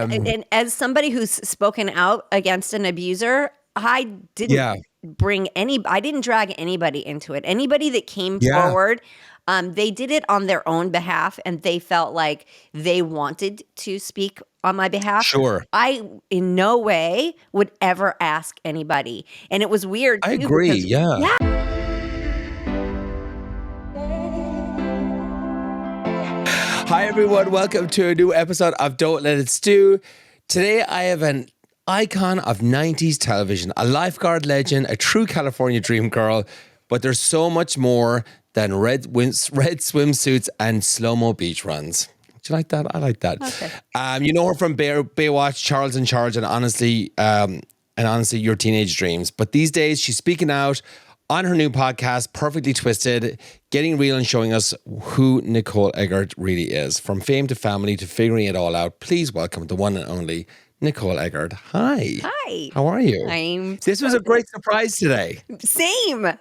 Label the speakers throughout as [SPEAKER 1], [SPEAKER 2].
[SPEAKER 1] And as somebody who's spoken out against an abuser, I didn't I didn't drag anybody into it. Anybody that came forward, they did it on their own behalf, and they felt like they wanted to speak on my behalf.
[SPEAKER 2] Sure.
[SPEAKER 1] I in no way would ever ask anybody. And it was weird too.
[SPEAKER 2] I agree.
[SPEAKER 1] Because,
[SPEAKER 2] Yeah. Hi, everyone. Welcome to a new episode of Don't Let It Stu. Today, I have an icon of 90s television, a lifeguard legend, a true California dream girl, but there's so much more than red swimsuits and slow-mo beach runs. Do you like that? I like that.
[SPEAKER 1] Okay.
[SPEAKER 2] You know her from Baywatch, Charles in Charge, and honestly, your teenage dreams. But these days, she's speaking out on her new podcast, Perfectly Twisted, getting real and showing us who Nicole Eggert really is. From fame to family to figuring it all out, please welcome the one and only Nicole Eggert. Hi.
[SPEAKER 1] Hi.
[SPEAKER 2] How are you? This was a great surprise today.
[SPEAKER 1] Same.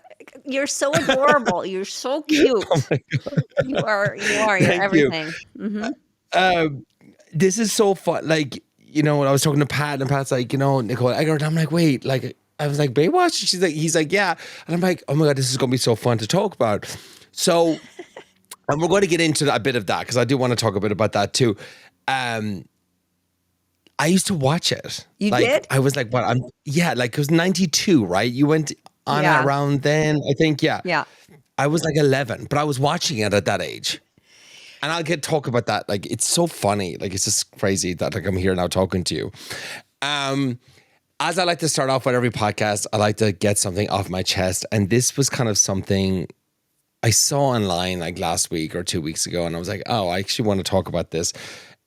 [SPEAKER 1] You're so adorable. You're so cute.
[SPEAKER 2] Oh my God.
[SPEAKER 1] You are. You're
[SPEAKER 2] Thank
[SPEAKER 1] everything.
[SPEAKER 2] you.
[SPEAKER 1] Mm-hmm.
[SPEAKER 2] This is so fun. Like, you know, when I was talking to Pat, and Pat's like, you know, Nicole Eggert, I'm like, wait, like, I was like, Baywatch? He's like, yeah. And I'm like, oh my God, this is going to be so fun to talk about. So, and we're going to get into a bit of that because I do want to talk a bit about that too. I used to watch it.
[SPEAKER 1] You
[SPEAKER 2] like,
[SPEAKER 1] did?
[SPEAKER 2] I was like, what? Like, it was 92, right? You went on around then, I think, yeah.
[SPEAKER 1] Yeah.
[SPEAKER 2] I was like 11, but I was watching it at that age. And I'll talk about that. Like, it's so funny. Like, it's just crazy that like I'm here now talking to you. As I like to start off with every podcast, I like to get something off my chest. And this was kind of something I saw online like last week or 2 weeks ago. And I was like, oh, I actually want to talk about this.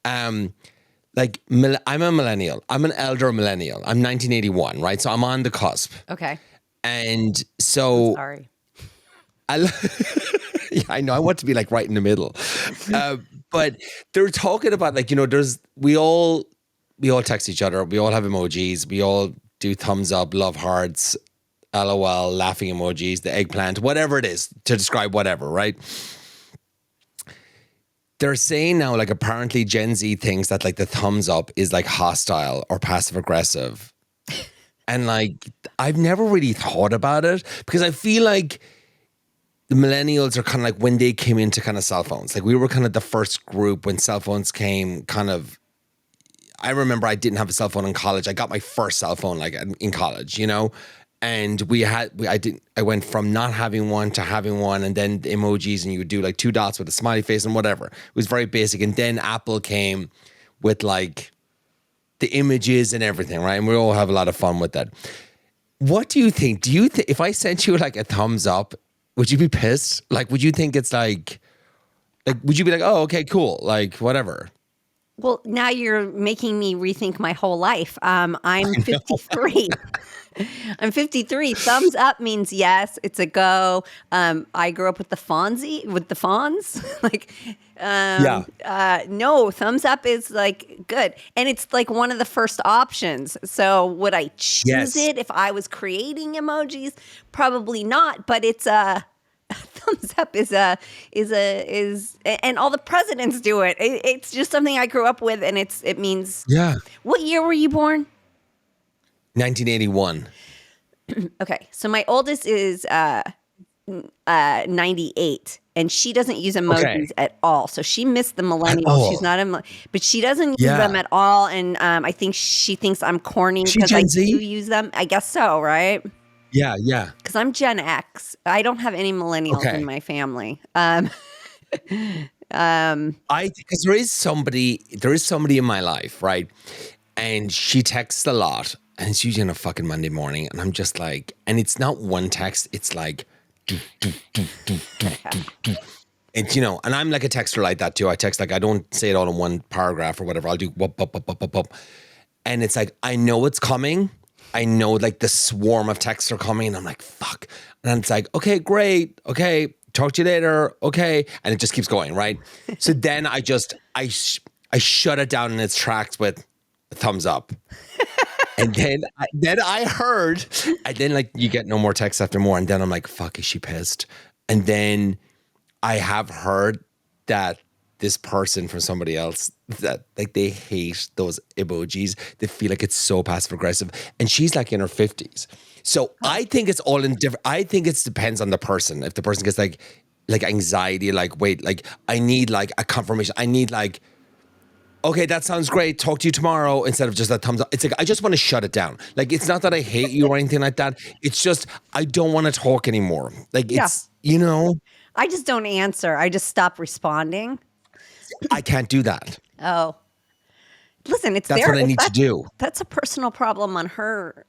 [SPEAKER 2] Like, I'm a millennial. I'm an elder millennial. I'm 1981, right? So I'm on the cusp.
[SPEAKER 1] Okay.
[SPEAKER 2] And so...
[SPEAKER 1] Sorry.
[SPEAKER 2] Yeah, I know. I want to be like right in the middle. But they're talking about like, you know, we all text each other. We all have emojis. We all do thumbs up, love hearts, LOL, laughing emojis, the eggplant, whatever it is to describe whatever, right? They're saying now, like, apparently Gen Z thinks that like the thumbs up is like hostile or passive aggressive. And like, I've never really thought about it because I feel like the millennials are kind of like when they came into kind of cell phones. Like we were kind of the first group when cell phones came kind of. I remember I didn't have a cell phone in college. I got my first cell phone like in college, you know, and I went from not having one to having one, and then the emojis, and you would do like 2 dots with a smiley face and whatever. It was very basic. And then Apple came with like the images and everything, right? And we all have a lot of fun with that. What do you think? If I sent you like a thumbs up, would you be pissed? Like, would you think it's like, would you be like, oh, okay, cool, like whatever?
[SPEAKER 1] Well, now you're making me rethink my whole life. I'm 53. I'm 53. Thumbs up means yes, it's a go. I grew up with the Fonzie, with the Fonz. No, thumbs up is like good. And it's like one of the first options. So would I choose it if I was creating emojis? Probably not, but it's thumbs up is and all the presidents do it. It's just something I grew up with, and it means.
[SPEAKER 2] Yeah.
[SPEAKER 1] What year were you born?
[SPEAKER 2] 1981.
[SPEAKER 1] Okay, so my oldest is 98, and she doesn't use emojis at all. So she missed the millennial. She's not but she doesn't use them at all. And I think she thinks I'm corny because I do use them. I guess so, right?
[SPEAKER 2] Yeah, yeah.
[SPEAKER 1] Because I'm Gen X. I don't have any millennials in my family.
[SPEAKER 2] Because there is somebody in my life, right? And she texts a lot, and it's usually on a fucking Monday morning, and I'm just like, and it's not one text, it's like, and you know, and I'm like a texter like that too. I text like I don't say it all in one paragraph or whatever. I'll do whoop, whoop, whoop, whoop, whoop. And it's like I know it's coming. I know like the swarm of texts are coming, and I'm like, fuck. And it's like, okay, great. Okay, talk to you later. Okay. And it just keeps going, right? So then I shut it down in its tracks with a thumbs up. And then I heard, and then like you get no more texts after more. And then I'm like, fuck, is she pissed? And then I have heard that this person from somebody else that like they hate those emojis. They feel like it's so passive aggressive. And she's like in her 50s. So I think it's all in different. I think it depends on the person. If the person gets like anxiety, like, wait, like I need like a confirmation. I need like, okay, that sounds great. Talk to you tomorrow instead of just a thumbs up. It's like, I just want to shut it down. Like, it's not that I hate you or anything like that. It's just, I don't want to talk anymore. Like, it's,
[SPEAKER 1] I just don't answer. I just stop responding.
[SPEAKER 2] I can't do that.
[SPEAKER 1] Oh. Listen,
[SPEAKER 2] That's what I need to do.
[SPEAKER 1] That's a personal problem on her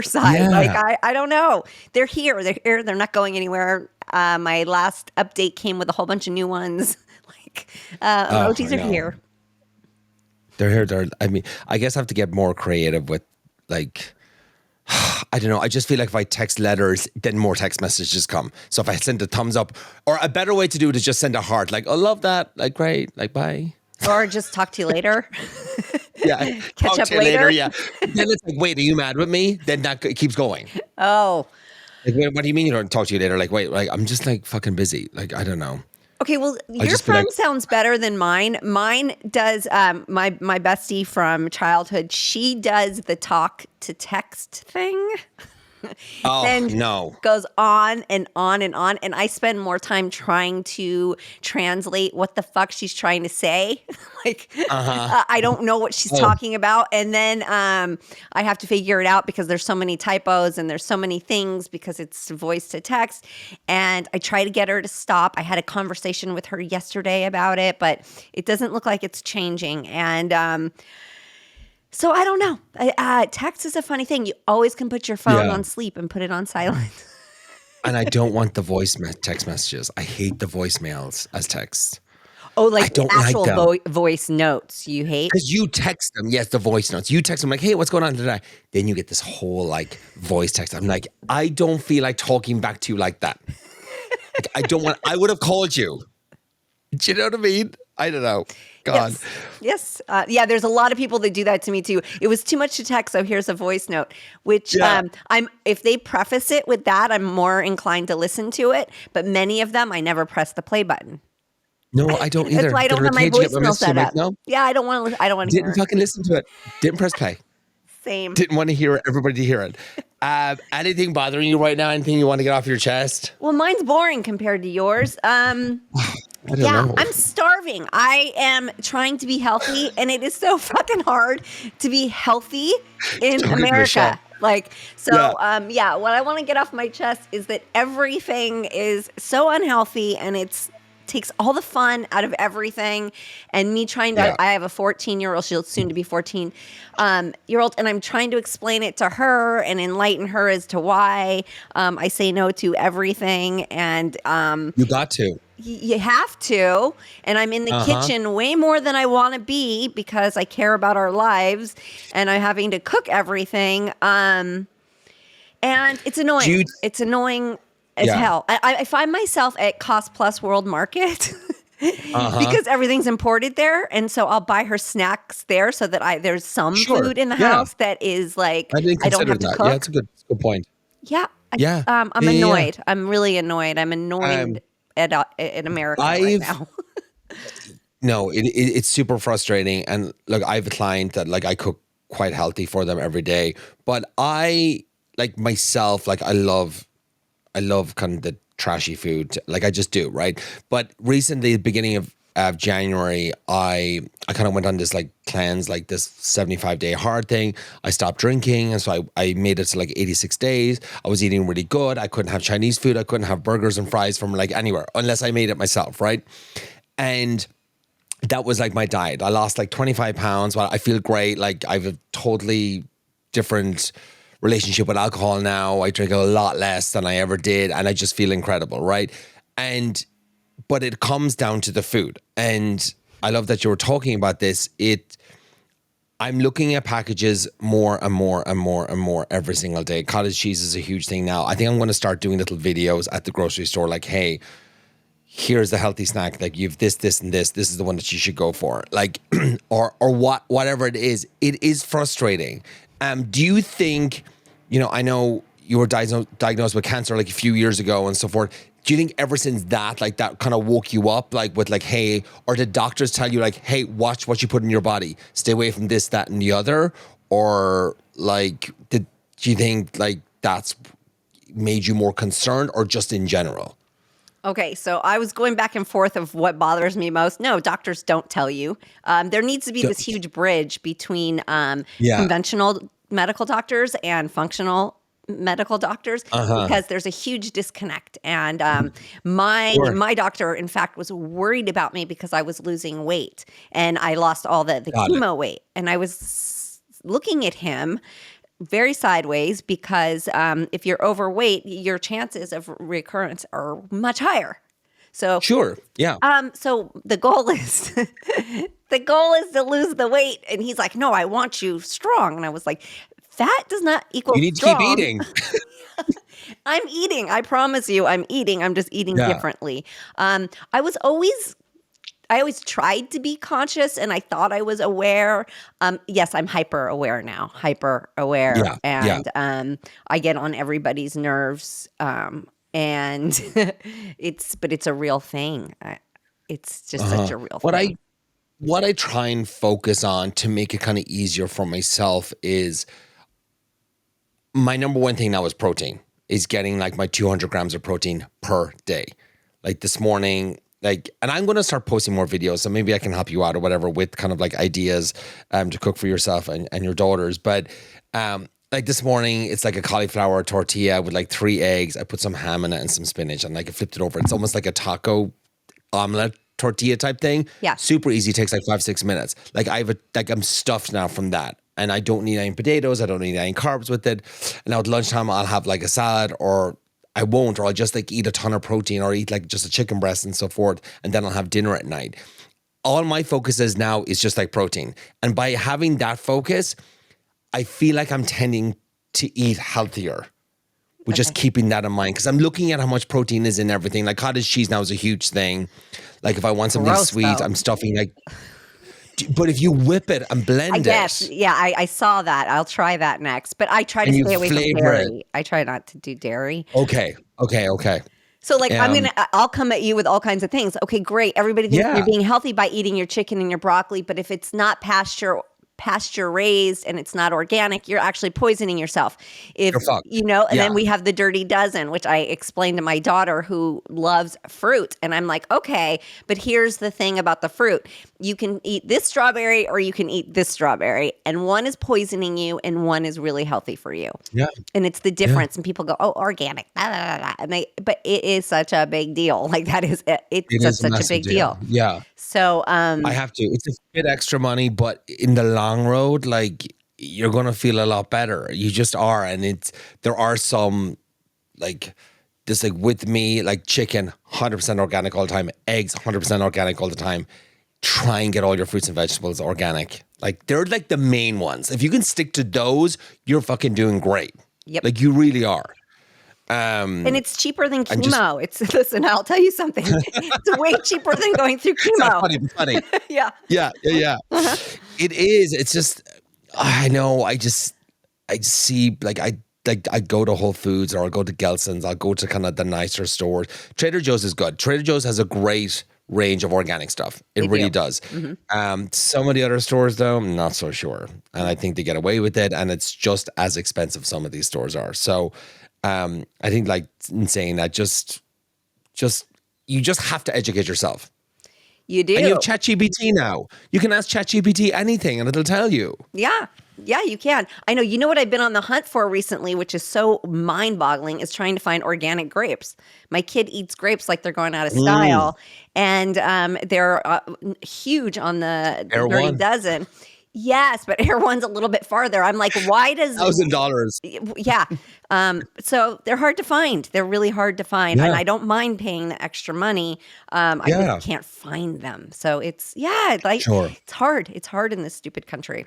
[SPEAKER 1] side.
[SPEAKER 2] Yeah.
[SPEAKER 1] Like I don't know. They're here. They're not going anywhere. My last update came with a whole bunch of new ones. Like emojis are here.
[SPEAKER 2] They're here. I mean, I guess I have to get more creative with like, I don't know. I just feel like if I text letters, then more text messages come. So if I send a thumbs up, or a better way to do it is just send a heart. Like, oh, love that. Like, great. Like, bye.
[SPEAKER 1] Or just talk to you later.
[SPEAKER 2] Yeah.
[SPEAKER 1] Catch up later.
[SPEAKER 2] Yeah. Then it's like, wait, are you mad with me? Then that keeps going.
[SPEAKER 1] Oh.
[SPEAKER 2] Like, what do you mean you don't talk to you later? Like, wait, like, I'm just like fucking busy. Like, I don't know.
[SPEAKER 1] Okay, well, your phone sounds better than mine. Mine does, my bestie from childhood, she does the talk to text thing.
[SPEAKER 2] Oh,
[SPEAKER 1] and
[SPEAKER 2] no.
[SPEAKER 1] Goes on and on and on. And I spend more time trying to translate what the fuck she's trying to say. Like, I don't know what she's talking about. And then I have to figure it out because there's so many typos and there's so many things because it's voice to text. And I try to get her to stop. I had a conversation with her yesterday about it, but it doesn't look like it's changing. And so I don't know. Text is a funny thing. You always can put your phone on sleep and put it on silent.
[SPEAKER 2] And I don't want the text messages. I hate the voicemails as text.
[SPEAKER 1] Oh, like
[SPEAKER 2] I don't
[SPEAKER 1] actual
[SPEAKER 2] like
[SPEAKER 1] voice notes you hate?
[SPEAKER 2] Because you text them. Yes, the voice notes. You text them like, hey, what's going on today? Then you get this whole like voice text. I'm like, I don't feel like talking back to you like that. Like, I would have called you. Do you know what I mean? I don't know. God.
[SPEAKER 1] Yes. Yeah, there's a lot of people that do that to me too. It was too much to text, so here's a voice note, which if they preface it with that, I'm more inclined to listen to it. But many of them, I never press the play button.
[SPEAKER 2] No, I don't either.
[SPEAKER 1] That's why I don't have my voicemail set up.
[SPEAKER 2] No?
[SPEAKER 1] Yeah, I don't want to. I don't want to hear it.
[SPEAKER 2] Didn't fucking listen to it. Didn't press play.
[SPEAKER 1] Same.
[SPEAKER 2] Didn't want to hear it. Everybody to hear it. Anything bothering you right now? Anything you want to get off your chest?
[SPEAKER 1] Well, mine's boring compared to yours.
[SPEAKER 2] I don't know.
[SPEAKER 1] I'm starving. I am trying to be healthy, and it is so fucking hard to be healthy in America. Like, so, what I want to get off my chest is that everything is so unhealthy, and takes all the fun out of everything. And me trying to, I have a 14-year-old, she'll soon to be 14-year-old, and I'm trying to explain it to her and enlighten her as to why I say no to everything. And
[SPEAKER 2] you got to.
[SPEAKER 1] You have to. And I'm in the kitchen way more than I want to be because I care about our lives and I'm having to cook everything. And it's annoying. It's annoying as hell. I find myself at Cost Plus World Market because everything's imported there. And so I'll buy her snacks there so that there's some food in the house that is like, I don't have to cook.
[SPEAKER 2] Yeah, that's a good point.
[SPEAKER 1] Yeah. I'm annoyed. I'm really annoyed. I'm annoyed at America right now.
[SPEAKER 2] No, it's super frustrating. And look, I have a client that like I cook quite healthy for them every day. But I like myself, like I love kind of the trashy food. Like I just do, right? But recently, the beginning of January, I kind of went on this like cleanse, like this 75-day hard thing. I stopped drinking. And so I made it to like 86 days. I was eating really good. I couldn't have Chinese food. I couldn't have burgers and fries from like anywhere unless I made it myself, right? And that was like my diet. I lost like 25 pounds. Well, I feel great. Like I have a totally different relationship with alcohol now. I drink a lot less than I ever did. And I just feel incredible, right? But it comes down to the food. And I love that you were talking about this. I'm looking at packages more and more and more and more every single day. Cottage cheese is a huge thing now. I think I'm going to start doing little videos at the grocery store like, hey, here's the healthy snack. Like you've this, and this. This is the one that you should go for. Like, or whatever it is. It is frustrating. Do you think, I know you were diagnosed with cancer like a few years ago and so forth. do you think ever since that, like that kind of woke you up, like with like, hey, or did doctors tell you like, hey, watch what you put in your body, stay away from this, that, and the other? Or like, do you think like that's made you more concerned, or just in general?
[SPEAKER 1] Okay, so I was going back and forth of what bothers me most. No, doctors don't tell you. There needs to be this huge bridge between conventional medical doctors and functional medical doctors, because there's a huge disconnect. And my doctor, in fact, was worried about me because I was losing weight and I lost all the chemo weight. And I was looking at him very sideways because if you're overweight, your chances of recurrence are much higher. So
[SPEAKER 2] sure, yeah.
[SPEAKER 1] So the goal is to lose the weight, and he's like, "No, I want you strong." And I was like, "Fat does not equal
[SPEAKER 2] You need
[SPEAKER 1] strong."
[SPEAKER 2] to keep eating.
[SPEAKER 1] I'm eating. I promise you, I'm eating. I'm just eating differently. I always tried to be conscious, and I thought I was aware. Yes, I'm hyper aware now. Hyper aware, and I get on everybody's nerves. And it's a real thing. It's just such a real thing.
[SPEAKER 2] What I try and focus on to make it kind of easier for myself is my number one thing now is protein. Is getting like my 200 grams of protein per day. Like this morning. Like, and I'm going to start posting more videos, so maybe I can help you out or whatever with kind of like ideas to cook for yourself and your daughters. But like this morning, it's like a cauliflower tortilla with like 3 eggs. I put some ham in it and some spinach, and like I flipped it over. It's almost like a taco omelet tortilla type thing.
[SPEAKER 1] Yeah,
[SPEAKER 2] super easy. Takes like 5-6 minutes. Like I'm stuffed now from that, and I don't need any potatoes. I don't need any carbs with it. And now at lunchtime, I'll have like a salad, or I won't, or I'll just like eat a ton of protein or eat like just a chicken breast and so forth. And then I'll have dinner at night. All my focus is now is just like protein. And by having that focus, I feel like I'm tending to eat healthier with just keeping that in mind. Because I'm looking at how much protein is in everything. Like cottage cheese now is a huge thing. Like if I want something sweet, I'm stuffing like... But if you whip it and blend it.
[SPEAKER 1] Yeah, I saw that. I'll try that next. But I try to stay away from dairy. I try not to do dairy.
[SPEAKER 2] Okay.
[SPEAKER 1] So like I'll come at you with all kinds of things. Okay, great. Everybody thinks you're being healthy by eating your chicken and your broccoli, but if it's not pasture raised and it's not organic, you're actually poisoning yourself. If and then we have the dirty dozen, which I explained to my daughter who loves fruit. And I'm like, okay, but here's the thing about the fruit. You can eat this strawberry or you can eat this strawberry, and one is poisoning you and one is really healthy for you.
[SPEAKER 2] Yeah.
[SPEAKER 1] And it's the difference. And people go, oh, organic. Blah, blah, blah. And but it is such a big deal. Like that is it's such a big deal.
[SPEAKER 2] Yeah.
[SPEAKER 1] So
[SPEAKER 2] I have to. It's a bit extra money, but in the long road, like you're gonna feel a lot better. You just are, and there are some like this like with me like chicken 100% organic all the time, eggs 100% organic all the time. Try and get all your fruits and vegetables organic. Like they're like the main ones. If you can stick to those, you're fucking doing great.
[SPEAKER 1] Yep.
[SPEAKER 2] Like you really are.
[SPEAKER 1] And it's cheaper than chemo. Listen, I'll tell you something. It's way cheaper than going through chemo.
[SPEAKER 2] It's funny.
[SPEAKER 1] Yeah.
[SPEAKER 2] Uh-huh. It is. It's just, I know. I just see like I go to Whole Foods or I'll go to Gelson's. I'll go to kind of the nicer stores. Trader Joe's is good. Trader Joe's has a great range of organic stuff. It really does. Mm-hmm. Some of the other stores though, I'm not so sure. And I think they get away with it, and it's just as expensive some of these stores are. So I think like in saying that just you just have to educate yourself.
[SPEAKER 1] You do.
[SPEAKER 2] And you have ChatGPT now. You can ask ChatGPT anything and it'll tell you.
[SPEAKER 1] Yeah. Yeah, you can. I know. You know what I've been on the hunt for recently, which is so mind-boggling, is trying to find organic grapes. My kid eats grapes like they're going out of style. And they're huge on the
[SPEAKER 2] Air
[SPEAKER 1] Dirty
[SPEAKER 2] One.
[SPEAKER 1] Dozen. Yes, but Air One's a little bit farther. I'm like, why does...
[SPEAKER 2] $1,000.
[SPEAKER 1] Yeah. So they're hard to find. They're really hard to find.
[SPEAKER 2] Yeah.
[SPEAKER 1] And I don't mind paying the extra money. I just can't find them. So it's hard. It's hard in this stupid country.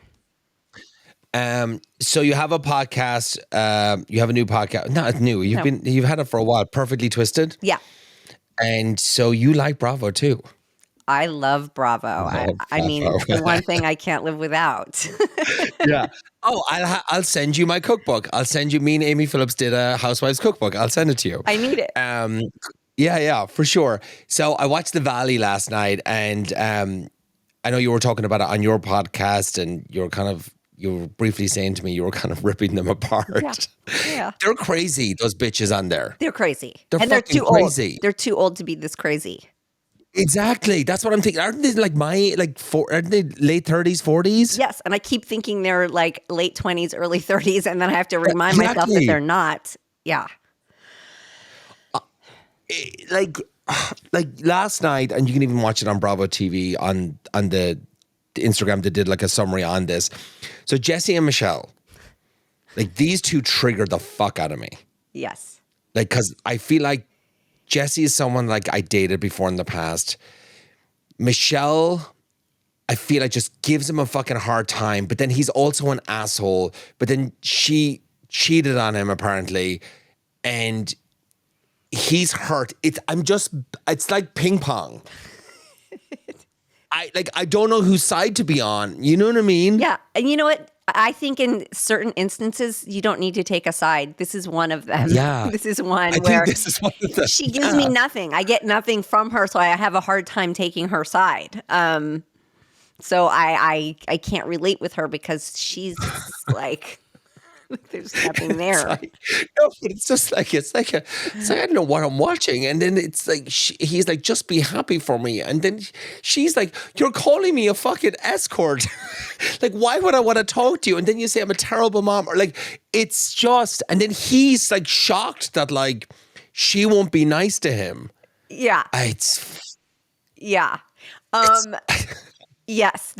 [SPEAKER 2] So you have a podcast, you have a new podcast. No, it's new. You've had it for a while. Perfectly Twisted.
[SPEAKER 1] Yeah.
[SPEAKER 2] And so you like Bravo too.
[SPEAKER 1] I love Bravo. I mean, the one thing I can't live without.
[SPEAKER 2] Yeah. Oh, I'll send you my cookbook. Me and Amy Phillips did a Housewives cookbook. I'll send it to you.
[SPEAKER 1] I need it.
[SPEAKER 2] Yeah, for sure. So I watched The Valley last night, and I know you were talking about it on your podcast, and you were briefly saying to me you were kind of ripping them
[SPEAKER 1] Yeah.
[SPEAKER 2] apart.
[SPEAKER 1] Yeah.
[SPEAKER 2] They're crazy, those bitches on there.
[SPEAKER 1] They're crazy.
[SPEAKER 2] They're
[SPEAKER 1] And they're
[SPEAKER 2] fucking
[SPEAKER 1] too old.
[SPEAKER 2] crazy.
[SPEAKER 1] They're too old to be this crazy.
[SPEAKER 2] Exactly. That's what I'm thinking. Aren't they like aren't they late 30s, 40s?
[SPEAKER 1] Yes. And I keep thinking they're like late 20s, early 30s. And then I have to remind myself that
[SPEAKER 2] Exactly.
[SPEAKER 1] they're not. Yeah.
[SPEAKER 2] Like like last night, and you can even watch it on Bravo TV on the Instagram. They did like a summary on this. So Jesse and Michelle, like these two triggered the fuck out of me.
[SPEAKER 1] Yes.
[SPEAKER 2] Like, because I feel like Jesse is someone like I dated before in the past. Michelle, I feel like just gives him a fucking hard time, but then he's also an asshole. But then she cheated on him apparently, and he's hurt. It's like ping pong. I don't know whose side to be on. You know what I mean?
[SPEAKER 1] Yeah. And you know what? I think in certain instances, you don't need to take a side. This is one of them.
[SPEAKER 2] Yeah.
[SPEAKER 1] This is one
[SPEAKER 2] I
[SPEAKER 1] where
[SPEAKER 2] think this is one of them.
[SPEAKER 1] she gives me nothing. I get nothing from her, so I have a hard time taking her side. So I can't relate with her because she's like, there's nothing there.
[SPEAKER 2] No, but it's like I don't know what I'm watching, and then it's like he's like, just be happy for me, and then she's like, you're calling me a fucking escort. Like, why would I want to talk to you? And then you say I'm a terrible mom, or like, it's just, and then he's like shocked that like she won't be nice to him.
[SPEAKER 1] Yeah. Yeah. Yes,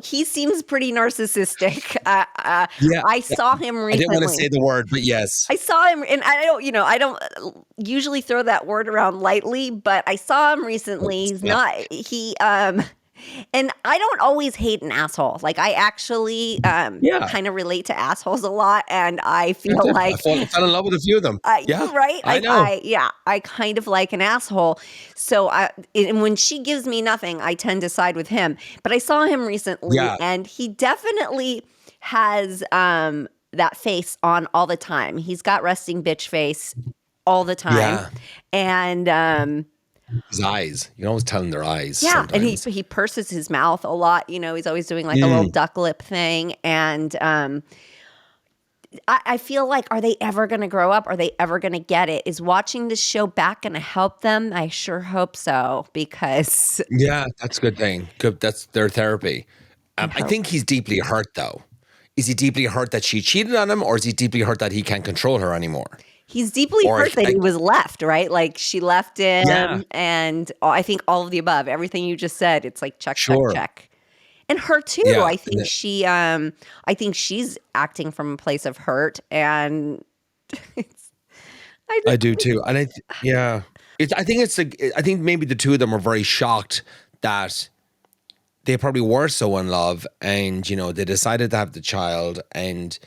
[SPEAKER 1] he seems pretty narcissistic. I saw him recently.
[SPEAKER 2] I didn't want to say the word, but yes.
[SPEAKER 1] I saw him, and I don't usually throw that word around lightly, but I saw him recently. And I don't always hate an asshole. Like, I actually kind of relate to assholes a lot, and I feel like
[SPEAKER 2] I fell in love with a few of them. Yeah,
[SPEAKER 1] right.
[SPEAKER 2] I know.
[SPEAKER 1] I kind of like an asshole. So and when she gives me nothing, I tend to side with him. But I saw him recently, and he definitely has that face on all the time. He's got resting bitch face all the time, and
[SPEAKER 2] his eyes. You can always tell in their eyes.
[SPEAKER 1] Yeah,
[SPEAKER 2] sometimes.
[SPEAKER 1] and he purses his mouth a lot. You know, he's always doing like a little duck lip thing. And I feel like, are they ever going to grow up? Are they ever going to get it? Is watching this show back going to help them? I sure hope so, because
[SPEAKER 2] yeah, that's a good thing. Good, that's their therapy. I think he's deeply hurt, though. Is he deeply hurt that she cheated on him, or is he deeply hurt that he can't control her anymore?
[SPEAKER 1] He's deeply hurt that he was left, right? Like, she left him, and I think all of the above, everything you just said, it's like check, check. And her too.
[SPEAKER 2] Yeah,
[SPEAKER 1] I think she's acting from a place of hurt, and
[SPEAKER 2] I do too. And I think maybe the two of them are very shocked that they probably were so in love, and they decided to have the child, and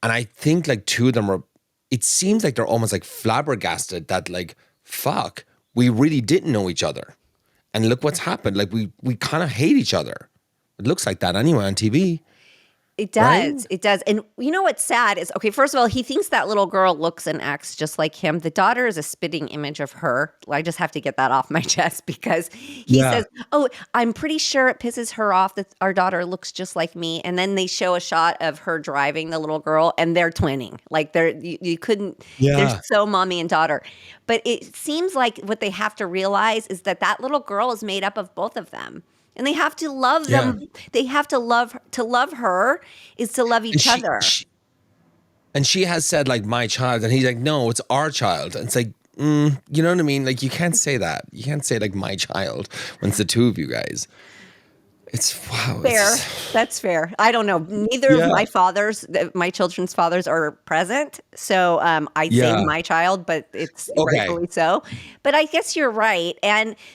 [SPEAKER 2] I think like two of them are. It seems like they're almost like flabbergasted that like, fuck, we really didn't know each other. And look what's happened. Like we kind of hate each other. It looks like that anyway on TV.
[SPEAKER 1] It does. Right? It does. And you know what's sad is, okay, first of all, he thinks that little girl looks and acts just like him. The daughter is a spitting image of her. I just have to get that off my chest because he says, oh, I'm pretty sure it pisses her off that our daughter looks just like me. And then they show a shot of her driving the little girl, and they're twinning. Like you couldn't, they're so mommy and daughter. But it seems like what they have to realize is that little girl is made up of both of them. And they have to love them. They have to love her is to love each other.
[SPEAKER 2] And she has said like, my child, and he's like, no, it's our child. And it's like, you know what I mean? Like, you can't say that. You can't say like my child when it's the two of you guys. It's wow.
[SPEAKER 1] Fair. That's fair. I don't know. Neither of my children's fathers are present. So I'd say my child, but it's rightfully so. But I guess you're right.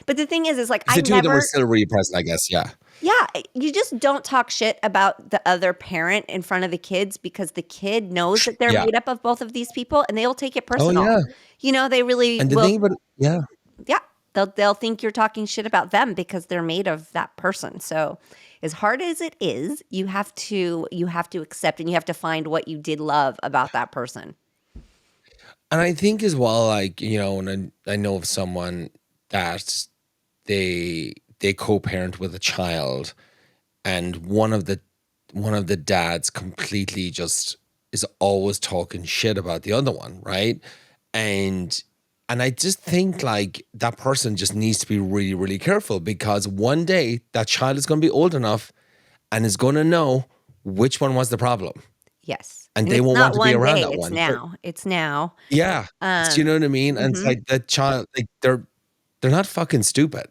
[SPEAKER 1] But the thing is like,
[SPEAKER 2] the two of them were still really present, I guess. Yeah.
[SPEAKER 1] Yeah. You just don't talk shit about the other parent in front of the kids, because the kid knows that they're made up of both of these people, and they'll take it personal. Oh, yeah. They really
[SPEAKER 2] and the
[SPEAKER 1] will.
[SPEAKER 2] Thing about,
[SPEAKER 1] yeah. They'll think you're talking shit about them because they're made of that person. So as hard as it is, you have to accept, and you have to find what you did love about that person.
[SPEAKER 2] And I think as well, like, and I know of someone that they co-parent with a child, and one of the dads completely just is always talking shit about the other one, right? And I just think like that person just needs to be really, really careful, because one day that child is going to be old enough and is going to know which one was the problem,
[SPEAKER 1] Yes.
[SPEAKER 2] and
[SPEAKER 1] And
[SPEAKER 2] they
[SPEAKER 1] it's
[SPEAKER 2] won't want
[SPEAKER 1] not
[SPEAKER 2] to be
[SPEAKER 1] one
[SPEAKER 2] around
[SPEAKER 1] day,
[SPEAKER 2] that
[SPEAKER 1] it's
[SPEAKER 2] one.
[SPEAKER 1] now. It's now.
[SPEAKER 2] Yeah. Do you know what I mean? And it's
[SPEAKER 1] Mhm.
[SPEAKER 2] like that child, like they're not fucking stupid.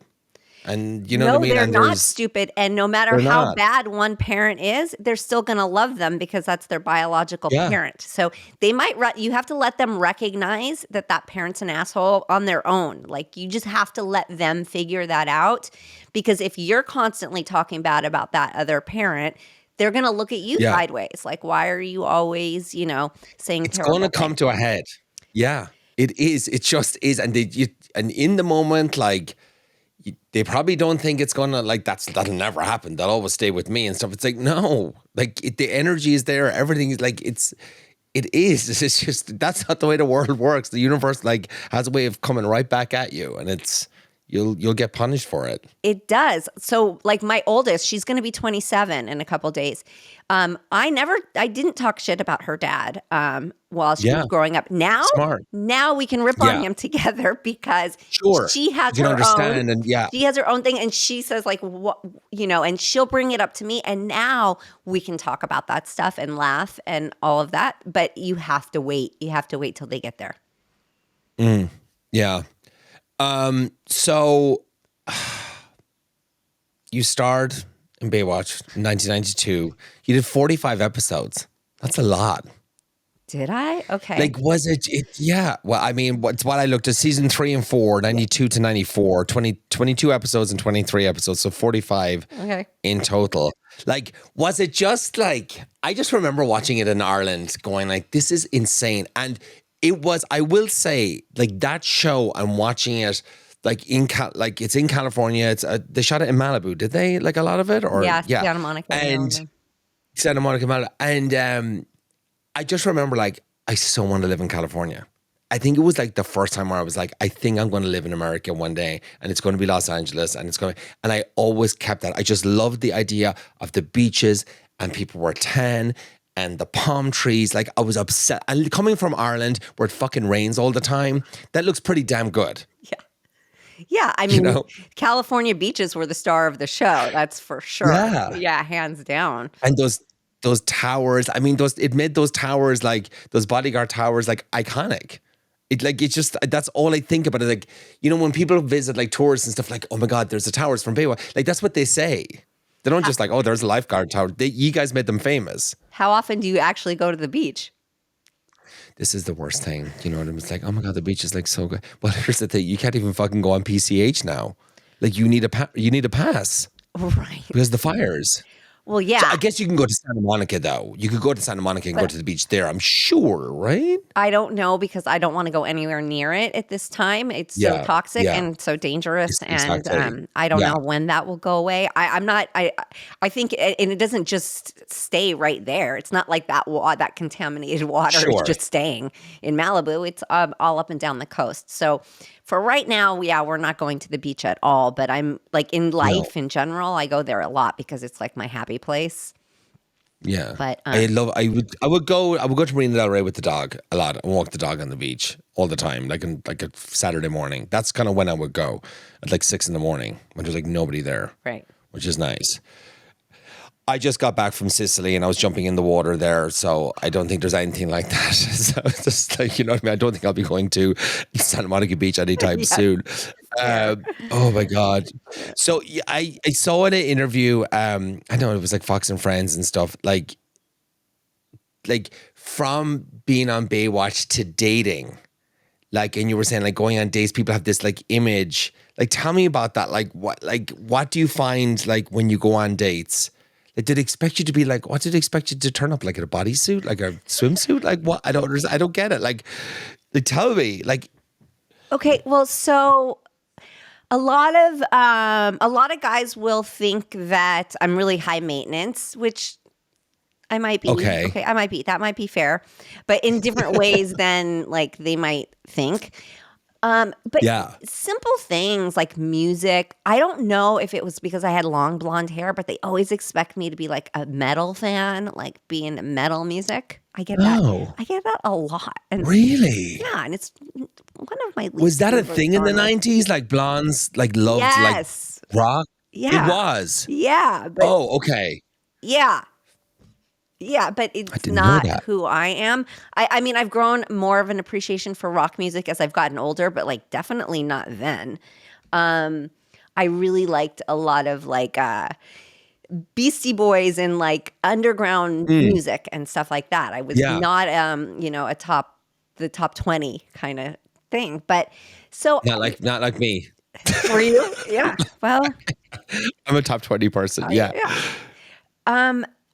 [SPEAKER 2] And you know what I
[SPEAKER 1] No,
[SPEAKER 2] mean?
[SPEAKER 1] they're
[SPEAKER 2] And
[SPEAKER 1] not stupid, and no matter
[SPEAKER 2] they're
[SPEAKER 1] how
[SPEAKER 2] not.
[SPEAKER 1] bad one parent is, they're still gonna love them because that's their biological
[SPEAKER 2] Yeah.
[SPEAKER 1] parent. So they might you have to let them recognize that that parent's an asshole on their own. Like, you just have to let them figure that out, because if you're constantly talking bad about that other parent, they're gonna look at you
[SPEAKER 2] Yeah.
[SPEAKER 1] sideways. Like, why are you always, saying
[SPEAKER 2] It's going to
[SPEAKER 1] terrible
[SPEAKER 2] come
[SPEAKER 1] things?
[SPEAKER 2] to a head. Yeah. It is. It just is. And and in the moment, like, they probably don't think it's gonna, like, that'll never happen. They'll always stay with me and stuff. It's like, no, like, the energy is there. Everything is like, it is. It's just, that's not the way the world works. The universe, like, has a way of coming right back at you, and you'll get punished for it.
[SPEAKER 1] It does. So, like, my oldest, she's going to be 27 in a couple days. I didn't talk shit about her dad while she
[SPEAKER 2] Yeah.
[SPEAKER 1] was growing up.
[SPEAKER 2] Smart.
[SPEAKER 1] Now we can rip on
[SPEAKER 2] Yeah.
[SPEAKER 1] him together because
[SPEAKER 2] Sure.
[SPEAKER 1] she has
[SPEAKER 2] You can
[SPEAKER 1] her own.
[SPEAKER 2] understand. And yeah.
[SPEAKER 1] She has her own thing, and she says like, what, and she'll bring it up to me, and now we can talk about that stuff and laugh and all of that. But you have to wait. You have to wait till they get there.
[SPEAKER 2] Yeah. So you starred in Baywatch in 1992. You did 45 episodes. That's a lot.
[SPEAKER 1] Did I? Okay.
[SPEAKER 2] Like, was it? Yeah. Well, I mean, what's what I looked at season 3 and 4, 92 to 94, 22 episodes and 23 episodes. So 45
[SPEAKER 1] Okay.
[SPEAKER 2] in total. Like, was it just like, I just remember watching it in Ireland going like, this is insane. And it was, I will say, like, that show, I'm watching it like like it's in California. It's they shot it in Malibu. Did they, like, a lot of it? Or
[SPEAKER 1] Yeah,
[SPEAKER 2] yeah.
[SPEAKER 1] Santa Monica,
[SPEAKER 2] And
[SPEAKER 1] Malibu.
[SPEAKER 2] Santa Monica, Malibu. And I just remember like, I so want to live in California. I think it was like the first time where I was like, I think I'm going to live in America one day, and it's going to be Los Angeles, and and I always kept that. I just loved the idea of the beaches, and people were tan, and the palm trees. Like, I was upset. And coming from Ireland where it fucking rains all the time, that looks pretty damn good.
[SPEAKER 1] Yeah. Yeah, I
[SPEAKER 2] You
[SPEAKER 1] mean,
[SPEAKER 2] know?
[SPEAKER 1] California beaches were the star of the show. That's for sure.
[SPEAKER 2] Yeah.
[SPEAKER 1] Yeah, hands down.
[SPEAKER 2] And those towers, I mean, it made those towers, like those bodyguard towers, like, iconic. It's just, that's all I think about it. Like, when people visit like tourists and stuff, like, oh my God, there's the towers from Baywatch. Like, that's what they say. They don't just like, oh, there's a lifeguard tower. You guys made them famous.
[SPEAKER 1] How often do you actually go to the beach?
[SPEAKER 2] This is the worst thing. You know what I mean? It's like, oh my God, the beach is like so good. Well, here's the thing. You can't even fucking go on PCH now. Like, you need a pass
[SPEAKER 1] Right.
[SPEAKER 2] because of the fires.
[SPEAKER 1] Well,
[SPEAKER 2] So I
[SPEAKER 1] yeah,
[SPEAKER 2] guess you can go to Santa Monica, though. You could go to Santa Monica and go
[SPEAKER 1] but
[SPEAKER 2] to the beach there, I'm sure, right?
[SPEAKER 1] I don't know because I don't want to go anywhere near it at this time. It's so
[SPEAKER 2] Yeah,
[SPEAKER 1] toxic
[SPEAKER 2] yeah,
[SPEAKER 1] and so dangerous, and
[SPEAKER 2] exactly.
[SPEAKER 1] I don't
[SPEAKER 2] Yeah,
[SPEAKER 1] know when that will go away. I'm not. I think, and it doesn't just stay right there. It's not like that contaminated water is
[SPEAKER 2] sure.
[SPEAKER 1] just staying in Malibu. It's all up and down the coast. So for right now, yeah, we're not going to the beach at all. But I'm like, in
[SPEAKER 2] No,
[SPEAKER 1] life in general, I go there a lot because it's like my happy place.
[SPEAKER 2] yeah.
[SPEAKER 1] But
[SPEAKER 2] I would go to Marina Del Rey with the dog a lot and walk the dog on the beach all the time, like like a Saturday morning. That's kind of when I would go at like 6 a.m. when there's like nobody there,
[SPEAKER 1] right.
[SPEAKER 2] which is nice. I just got back from Sicily and I was jumping in the water there, so I don't think there's anything like that. So it's just like, you know what I mean? I don't think I'll be going to Santa Monica Beach anytime
[SPEAKER 1] Yeah,
[SPEAKER 2] soon.
[SPEAKER 1] fair.
[SPEAKER 2] Oh my God. So yeah, I saw in an interview, I know it was like Fox and Friends and stuff, like from being on Baywatch to dating, like, and you were saying like going on dates, people have this like image. Like, tell me about that. What do you find like when you go on dates? Like, did they expect you to be like, what did they expect you to turn up like in a bodysuit, like a swimsuit? Like, what? I don't get it. Like, they tell me, like,
[SPEAKER 1] Okay, well, so a lot of guys will think that I'm really high maintenance, which I might be.
[SPEAKER 2] Okay.
[SPEAKER 1] Okay, I might be. That might be fair, but in different ways than like they might think. But
[SPEAKER 2] Yeah.
[SPEAKER 1] simple things like music. I don't know if it was because I had long blonde hair, but they always expect me to be like a metal fan, like be into metal music. I get that.
[SPEAKER 2] Oh,
[SPEAKER 1] I get that a lot, and
[SPEAKER 2] really?
[SPEAKER 1] yeah, and it's one of my
[SPEAKER 2] Was
[SPEAKER 1] least
[SPEAKER 2] that a
[SPEAKER 1] favorite
[SPEAKER 2] thing in the
[SPEAKER 1] genres.
[SPEAKER 2] 90s? Like blondes like loved like
[SPEAKER 1] Yes.
[SPEAKER 2] rock? It
[SPEAKER 1] Yeah.
[SPEAKER 2] was.
[SPEAKER 1] Yeah. But
[SPEAKER 2] Oh, okay.
[SPEAKER 1] yeah. Yeah, but
[SPEAKER 2] I
[SPEAKER 1] it's
[SPEAKER 2] didn't know
[SPEAKER 1] not
[SPEAKER 2] that.
[SPEAKER 1] who I am. I mean, I've grown more of an appreciation for rock music as I've gotten older, but like definitely not then. Um, I really liked a lot of like Beastie Boys and like underground
[SPEAKER 2] Mm,
[SPEAKER 1] music and stuff like that. I was
[SPEAKER 2] yeah.
[SPEAKER 1] not the top 20 kind of thing. But so
[SPEAKER 2] Not like me.
[SPEAKER 1] were you? Yeah. Well,
[SPEAKER 2] I'm a top 20 person. Yeah.
[SPEAKER 1] yeah.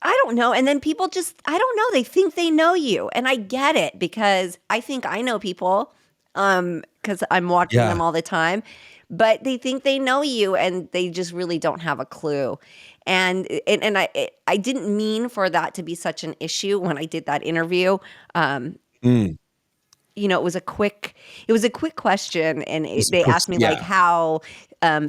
[SPEAKER 1] I don't know. And then people just, I don't know, they think they know you. And I get it because I think I know people because I'm watching
[SPEAKER 2] Yeah.
[SPEAKER 1] them all the time. But they think they know you and they just really don't have a clue. And I didn't mean for that to be such an issue when I did that interview. Um,
[SPEAKER 2] Mm.
[SPEAKER 1] it was a quick question, and
[SPEAKER 2] It's a
[SPEAKER 1] they
[SPEAKER 2] quick
[SPEAKER 1] asked me like
[SPEAKER 2] yeah.
[SPEAKER 1] how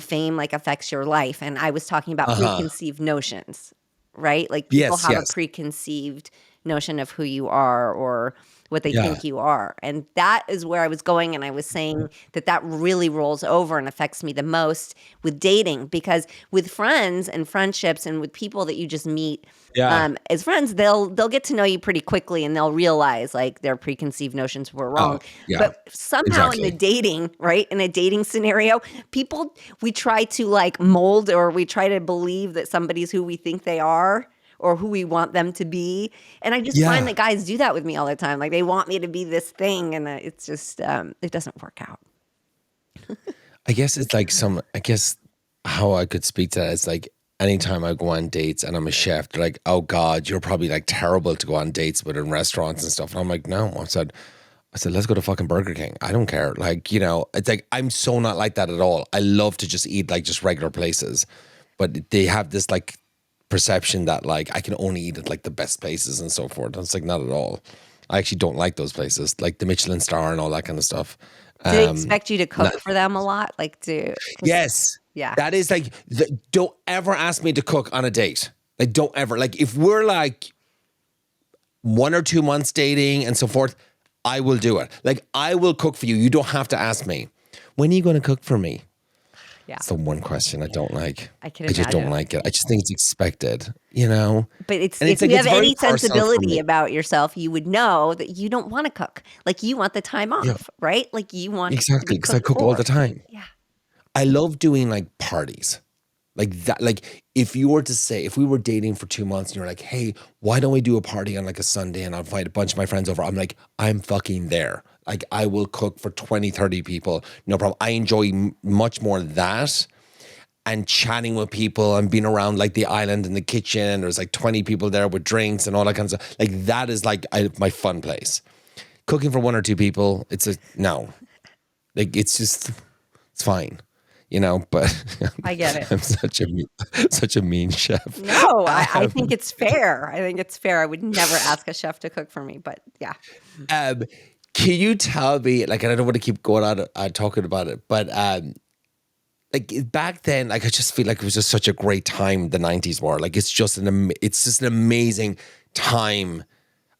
[SPEAKER 1] fame like affects your life, and I was talking about
[SPEAKER 2] Uh-huh.
[SPEAKER 1] preconceived notions, right? Like people
[SPEAKER 2] Yes,
[SPEAKER 1] have a
[SPEAKER 2] yes.
[SPEAKER 1] preconceived notion of who you are or what they
[SPEAKER 2] Yeah.
[SPEAKER 1] think you are, and that is where I was going. And I was saying that that really rolls over and affects me the most with dating, because with friends and friendships and with people that you just meet
[SPEAKER 2] Yeah.
[SPEAKER 1] as friends, they'll get to know you pretty quickly and they'll realize like their preconceived notions were
[SPEAKER 2] Oh,
[SPEAKER 1] wrong.
[SPEAKER 2] yeah.
[SPEAKER 1] But somehow in the
[SPEAKER 2] Exactly.
[SPEAKER 1] dating, right? In a dating scenario, people we try to like mold, or we try to believe that somebody's who we think they are or who we want them to be. And I just find
[SPEAKER 2] Yeah.
[SPEAKER 1] that guys do that with me all the time. Like they want me to be this thing, and it's just it doesn't work out.
[SPEAKER 2] I guess it's like I guess how I could speak to that is like anytime I go on dates and I'm a chef, they're like, oh God, you're probably like terrible to go on dates with in restaurants and stuff. And I'm like, no. I said, let's go to fucking Burger King. I don't care. Like, it's like I'm so not like that at all. I love to just eat like just regular places. But they have this like perception that like I can only eat at like the best places and so forth. And it's like not at all. I actually don't like those places, like the Michelin star and all that kind of stuff.
[SPEAKER 1] Do they
[SPEAKER 2] Um,
[SPEAKER 1] expect you to
[SPEAKER 2] not,
[SPEAKER 1] cook for them a lot? Like
[SPEAKER 2] yes,
[SPEAKER 1] yeah.
[SPEAKER 2] that is like, don't ever ask me to cook on a date. Like, don't ever. Like, if we're like 1 or 2 months dating and so forth, I will do it. Like, I will cook for you. You don't have to ask me. When are you going to cook for me?
[SPEAKER 1] Yeah.
[SPEAKER 2] It's the one question I don't like.
[SPEAKER 1] I can
[SPEAKER 2] I just don't
[SPEAKER 1] imagine.
[SPEAKER 2] like it. I just think it's expected, you know?
[SPEAKER 1] But it's
[SPEAKER 2] And
[SPEAKER 1] if
[SPEAKER 2] it's like,
[SPEAKER 1] you
[SPEAKER 2] it's
[SPEAKER 1] have
[SPEAKER 2] very
[SPEAKER 1] any
[SPEAKER 2] personal for
[SPEAKER 1] sensibility
[SPEAKER 2] me.
[SPEAKER 1] about yourself, you would know that you don't want to cook. Like you want the time
[SPEAKER 2] Yeah,
[SPEAKER 1] off, right? Like you want to be
[SPEAKER 2] exactly. Because I
[SPEAKER 1] cooked
[SPEAKER 2] cook all the
[SPEAKER 1] for.
[SPEAKER 2] time.
[SPEAKER 1] Yeah.
[SPEAKER 2] I love doing like parties. Like that, like if you were to say, if we were dating for 2 months and you're like, hey, why don't we do a party on like a Sunday and I'll invite a bunch of my friends over? I'm like, I'm fucking there. Like I will cook for 20, 30 people. No problem. I enjoy much more that and chatting with people and being around like the island in the kitchen. There's like 20 people there with drinks and all that kind of stuff. Like that is like my fun place. Cooking for 1 or 2 people, no. Like it's fine. But
[SPEAKER 1] I get it.
[SPEAKER 2] I'm such a mean chef.
[SPEAKER 1] No, I think
[SPEAKER 2] Um,
[SPEAKER 1] it's fair. I think it's fair. I would never ask a chef to cook for me, but yeah.
[SPEAKER 2] um, can you tell me, like, and I don't want to keep going on talking about it, but like back then, like I just feel like it was just such a great time. The '90s were like it's just an amazing time,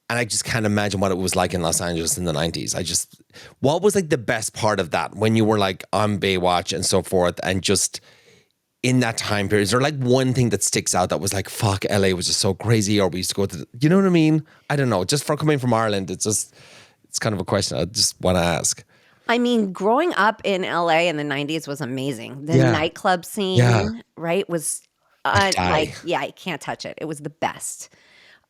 [SPEAKER 2] and I just can't imagine what it was like in Los Angeles in the '90s. What was like the best part of that when you were like on Baywatch and so forth, and just in that time period, is there like one thing that sticks out that was like, fuck, LA was just so crazy, or we used to go to, you know what I mean? I don't know. Just for coming from Ireland, it's kind of a question I just want to ask.
[SPEAKER 1] I mean, growing up in LA in the 90s was amazing. The
[SPEAKER 2] Yeah.
[SPEAKER 1] nightclub
[SPEAKER 2] Yeah.
[SPEAKER 1] scene, right, was
[SPEAKER 2] I'd die.
[SPEAKER 1] yeah, I can't touch it. It was the best.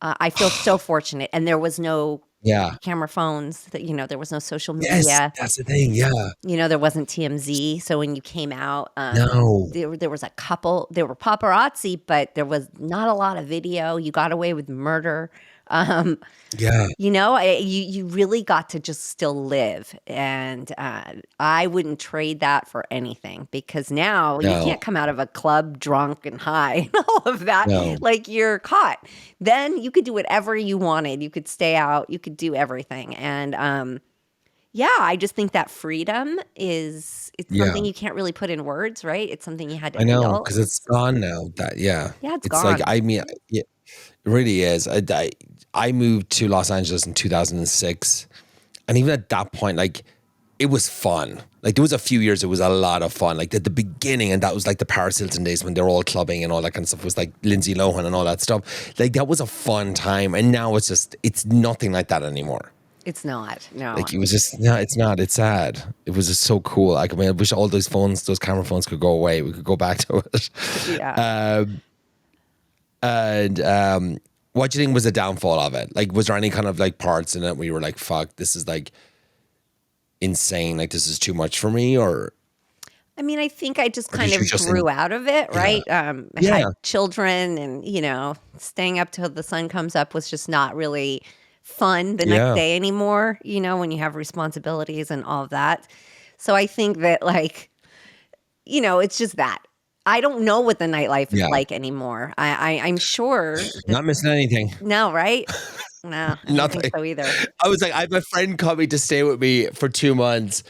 [SPEAKER 1] I feel so fortunate. And there was no
[SPEAKER 2] Yeah.
[SPEAKER 1] camera phones, there was no social
[SPEAKER 2] Yes,
[SPEAKER 1] media.
[SPEAKER 2] that's the thing. Yeah.
[SPEAKER 1] There wasn't TMZ. So when you came out,
[SPEAKER 2] No.
[SPEAKER 1] there was a couple, there were paparazzi, but there was not a lot of video. You got away with murder.
[SPEAKER 2] Yeah.
[SPEAKER 1] You really got to just still live, and I wouldn't trade that for anything, because now you
[SPEAKER 2] No.
[SPEAKER 1] can't come out of a club drunk and high and all of that.
[SPEAKER 2] No.
[SPEAKER 1] Like, you're caught. Then you could do whatever you wanted. You could stay out. You could do everything. And yeah, I just think that freedom it's
[SPEAKER 2] Yeah.
[SPEAKER 1] something you can't really put in words, right? It's something you had to
[SPEAKER 2] I know,
[SPEAKER 1] feel.
[SPEAKER 2] because it's gone now.
[SPEAKER 1] Yeah, it's
[SPEAKER 2] It's like,
[SPEAKER 1] gone.
[SPEAKER 2] I mean, yeah, it really is. I moved to Los Angeles in 2006, and even at that point, like, it was fun. Like, there was a few years it was a lot of fun. Like, at the beginning, and that was like the Paris Hilton days when they're all clubbing and all that kind of stuff. It was like Lindsay Lohan and all that stuff. Like, that was a fun time, and now it's nothing like that anymore.
[SPEAKER 1] It's not. No.
[SPEAKER 2] Like, it was just, no, it's not. It's sad. It was just so cool. Like, I mean, I wish all those camera phones could go away. We could go back to it.
[SPEAKER 1] Yeah.
[SPEAKER 2] And what do you think was the downfall of it? Like, was there any kind of like parts in it where you were like, fuck, this is like insane. Like, this is too much for me? Or
[SPEAKER 1] I mean, I think I just
[SPEAKER 2] did
[SPEAKER 1] kind
[SPEAKER 2] you
[SPEAKER 1] of
[SPEAKER 2] just,
[SPEAKER 1] grew out of it,
[SPEAKER 2] yeah.
[SPEAKER 1] right? I
[SPEAKER 2] Yeah.
[SPEAKER 1] had children, and staying up till the sun comes up was just not really fun the next
[SPEAKER 2] Yeah.
[SPEAKER 1] day anymore, when you have responsibilities and all of that. So I think that, like, it's just that. I don't know what the nightlife is
[SPEAKER 2] Yeah.
[SPEAKER 1] like anymore. I'm sure that,
[SPEAKER 2] Not missing anything.
[SPEAKER 1] no, right? No, I don't think
[SPEAKER 2] Nothing.
[SPEAKER 1] so either.
[SPEAKER 2] I was like, I have a friend coming to stay with me for 2 months.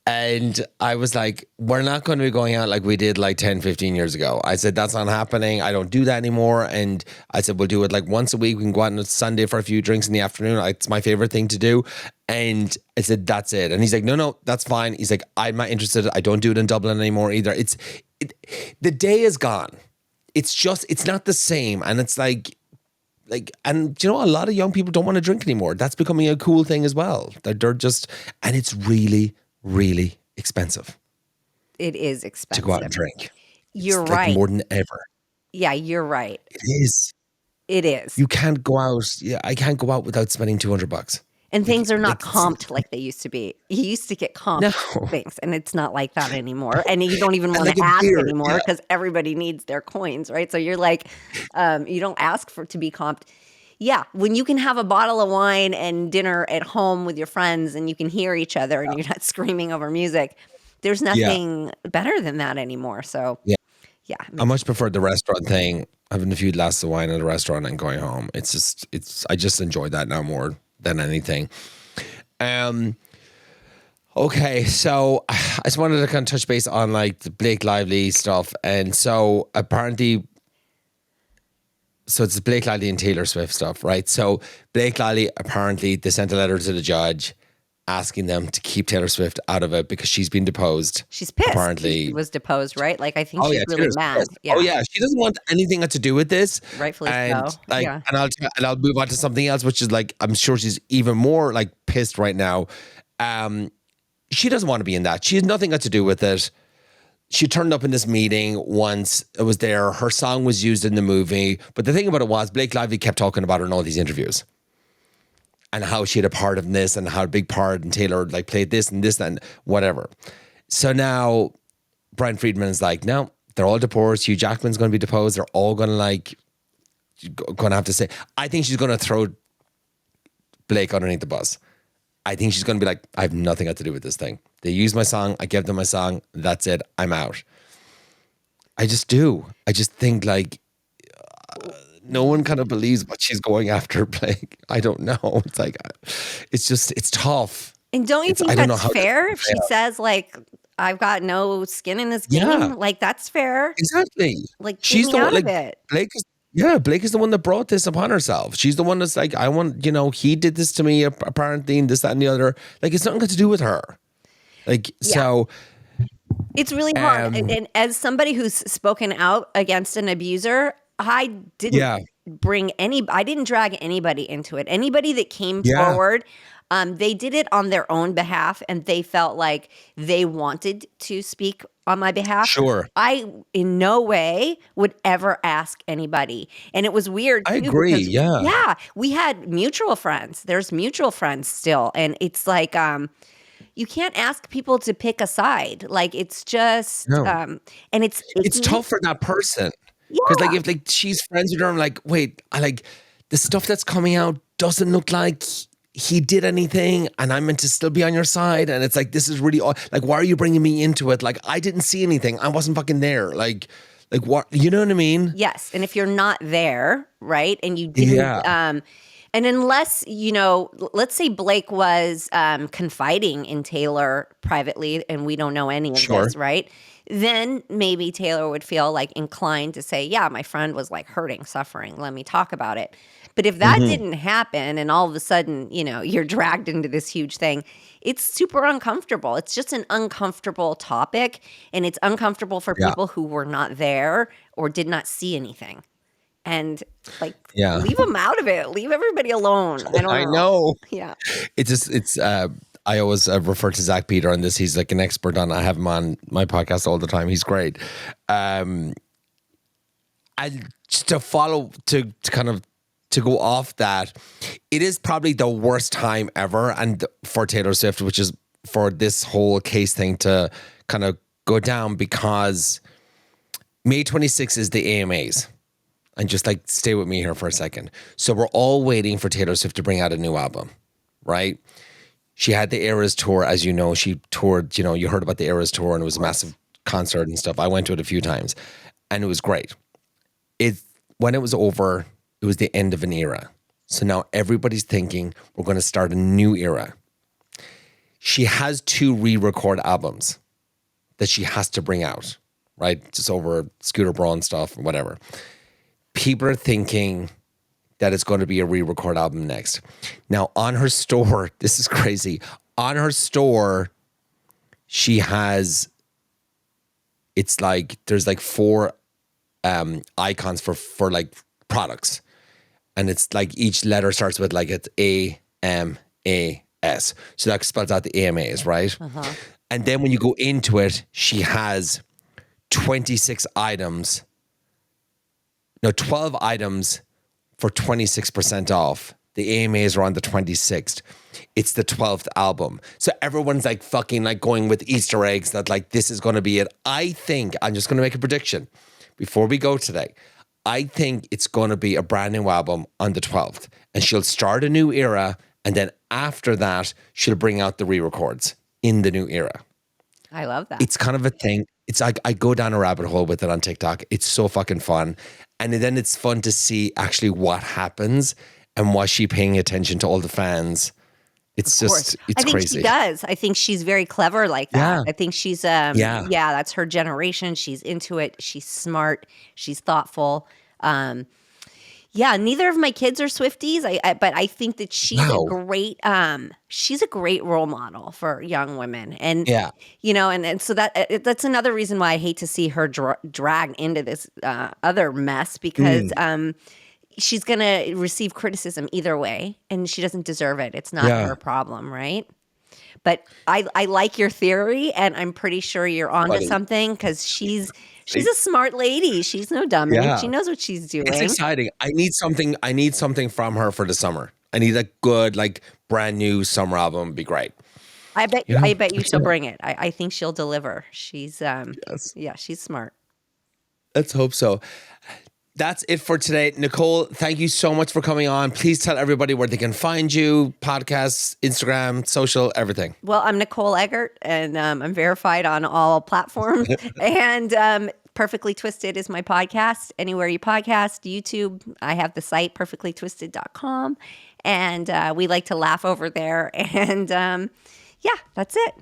[SPEAKER 2] And I was like, we're not going to be going out like we did like 10, 15 years ago. I said, that's not happening. I don't do that anymore. And I said, we'll do it like once a week. We can go out on a Sunday for a few drinks in the afternoon. It's my favorite thing to do. And I said, that's it. And he's like, no, that's fine. He's like, I'm not interested. I don't do it in Dublin anymore either. The day is gone. It's not the same. And it's like, and a lot of young people don't want to drink anymore. That's becoming a cool thing as well. They're just, and it's really, really expensive.
[SPEAKER 1] It is expensive.
[SPEAKER 2] To go out and drink.
[SPEAKER 1] You're
[SPEAKER 2] It's
[SPEAKER 1] right.
[SPEAKER 2] like more than ever.
[SPEAKER 1] Yeah, you're right.
[SPEAKER 2] It is.
[SPEAKER 1] It is.
[SPEAKER 2] You can't go out. Yeah, I can't go out without spending $200.
[SPEAKER 1] And things are not
[SPEAKER 2] Like,
[SPEAKER 1] comped like they used to be. You used to get comped
[SPEAKER 2] No.
[SPEAKER 1] things, and it's not like that anymore. And you don't even want
[SPEAKER 2] like
[SPEAKER 1] to
[SPEAKER 2] a
[SPEAKER 1] ask
[SPEAKER 2] beer,
[SPEAKER 1] anymore,
[SPEAKER 2] yeah.
[SPEAKER 1] because everybody needs their coins, right? So you're like, you don't ask for to be comped. Yeah, when you can have a bottle of wine and dinner at home with your friends, and you can hear each other, and you're not screaming over music, there's nothing better than that anymore. So
[SPEAKER 2] Yeah.
[SPEAKER 1] yeah,
[SPEAKER 2] I much prefer the restaurant thing, having a few glasses of wine at a restaurant and going home. I just enjoy that now more than anything. Okay, so I just wanted to kind of touch base on like the Blake Lively stuff. And so apparently, so it's Blake Lively and Taylor Swift stuff, right? So Blake Lively, apparently they sent a letter to the judge asking them to keep Taylor Swift out of it because she's been deposed.
[SPEAKER 1] she's pissed.
[SPEAKER 2] Apparently.
[SPEAKER 1] She was deposed, right? Like, I think
[SPEAKER 2] Oh
[SPEAKER 1] she's
[SPEAKER 2] yeah,
[SPEAKER 1] really
[SPEAKER 2] Taylor's
[SPEAKER 1] mad.
[SPEAKER 2] pissed.
[SPEAKER 1] Yeah,
[SPEAKER 2] Oh yeah, she doesn't want anything to do with this.
[SPEAKER 1] rightfully
[SPEAKER 2] And
[SPEAKER 1] so.
[SPEAKER 2] like,
[SPEAKER 1] Yeah.
[SPEAKER 2] and I'll move on to something else, which is like, I'm sure she's even more like pissed right now. She doesn't want to be in that. She has nothing got to do with it. She turned up in this meeting once. It was there. Her song was used in the movie. But the thing about it was Blake Lively kept talking about her in all these interviews and how she had a part of this and how a big part, and Taylor like played this and whatever. So now Brian Friedman is like, no, they're all deposed. Hugh Jackman's going to be deposed. They're all going to have to say, I think she's going to throw Blake underneath the bus. I think she's going to be like, I have nothing got to do with this thing. They used my song. I gave them my song. That's it. I'm out. I just do. I just think like no one kind of believes what she's going after Blake. I don't know. It's like, it's tough.
[SPEAKER 1] And don't you think
[SPEAKER 2] I don't know
[SPEAKER 1] that's
[SPEAKER 2] how to-
[SPEAKER 1] fair if she says, like, I've got no skin in this game?
[SPEAKER 2] Yeah.
[SPEAKER 1] Like, that's fair.
[SPEAKER 2] Exactly.
[SPEAKER 1] Like,
[SPEAKER 2] She's
[SPEAKER 1] she's
[SPEAKER 2] the one,
[SPEAKER 1] out
[SPEAKER 2] like,
[SPEAKER 1] of it.
[SPEAKER 2] Blake is the one that brought this upon herself. She's the one that's like, I want, he did this to me apparently, and this, that, and the other. Like, it's nothing got to do with her. Like, so.
[SPEAKER 1] It's really hard. And as somebody who's spoken out against an abuser, I didn't I didn't drag anybody into it. Anybody that came forward, they did it on their own behalf, and they felt like they wanted to speak on my behalf.
[SPEAKER 2] Sure.
[SPEAKER 1] I in no way would ever ask anybody. And it was weird too.
[SPEAKER 2] I agree.
[SPEAKER 1] Because,
[SPEAKER 2] Yeah.
[SPEAKER 1] We had mutual friends. There's mutual friends still. And it's like, you can't ask people to pick a side. Like, it's just, and it's
[SPEAKER 2] tough for that person.
[SPEAKER 1] Yeah.
[SPEAKER 2] Because like, if like she's friends with her, I'm like, wait, the stuff that's coming out doesn't look like he did anything, and I'm meant to still be on your side. And it's like, this is really like, why are you bringing me into it? Like, I didn't see anything. I wasn't fucking there. Like what? You know what I mean?
[SPEAKER 1] Yes, and if you're not there, right, and you didn't, and unless let's say Blake was confiding in Taylor privately, and we don't know any of this, right? Then maybe Taylor would feel like inclined to say, yeah, my friend was like hurting, suffering. Let me talk about it. But if that didn't happen and all of a sudden, you're dragged into this huge thing, it's super uncomfortable. It's just an uncomfortable topic, and it's uncomfortable for people who were not there or did not see anything. And leave them out of it. Leave everybody alone. I know. Yeah.
[SPEAKER 2] I always refer to Zach Peter on this. He's like an expert on. I have him on my podcast all the time. He's great. And just to follow to go off that, it is probably the worst time ever, and for Taylor Swift, which is for this whole case thing to kind of go down, because May 26th is the AMAs. And just like, stay with me here for a second. So we're all waiting for Taylor Swift to bring out a new album, right? She had the Eras tour, as you know. She toured, you heard about the Eras tour, and it was a massive concert and stuff. I went to it a few times, and it was great. When it was over, it was the end of an era. So now everybody's thinking we're going to start a new era. She has 2 re-record albums that she has to bring out, right? Just over Scooter Braun stuff or whatever. People are thinking that it's going to be a re-record album next. Now, on her store, this is crazy. On her store, she has, it's like, there's like 4 icons for like products. And it's like each letter starts with like it's AMAS. So that spells out the AMAs, right? Uh-huh. And then when you go into it, she has 26 items. No, 12 items for 26% off. The AMAs are on the 26th. It's the 12th album. So everyone's like fucking like going with Easter eggs that like this is going to be it. I think, I'm just going to make a prediction before we go today. I think it's going to be a brand new album on the 12th. And she'll start a new era. And then after that, she'll bring out the re-records in the new era.
[SPEAKER 1] I love that.
[SPEAKER 2] It's kind of a thing. It's like I go down a rabbit hole with it on TikTok. It's so fucking fun. And then it's fun to see actually what happens and was she paying attention to all the fans. It's just, it's crazy.
[SPEAKER 1] I think she does. I think she's very clever like that. Yeah. I think she's, that's her generation. She's into it. She's smart. She's thoughtful. Neither of my kids are Swifties, but I think that she's a great role model for young women. And, and so that's another reason why I hate to see her dragged into this other mess, because she's going to receive criticism either way, and she doesn't deserve it. It's not her problem, right? But I like your theory, and I'm pretty sure you're onto something, because she's a smart lady. She's no dummy. Yeah. She knows what she's doing.
[SPEAKER 2] It's exciting. I need something from her for the summer. I need a good, like, brand new summer album. Would be great.
[SPEAKER 1] I bet you she'll bring it. I think she'll deliver. She's she's smart.
[SPEAKER 2] Let's hope so. That's it for today. Nicole, thank you so much for coming on. Please tell everybody where they can find you, podcasts, Instagram, social, everything.
[SPEAKER 1] Well, I'm Nicole Eggert, and I'm verified on all platforms. And Perfectly Twisted is my podcast. Anywhere you podcast, YouTube, I have the site perfectlytwisted.com. And we like to laugh over there. And that's it.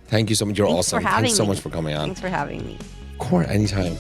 [SPEAKER 2] Thank you so much. You're awesome.
[SPEAKER 1] Thanks so
[SPEAKER 2] much for coming on.
[SPEAKER 1] Thanks for having me.
[SPEAKER 2] Of course, anytime.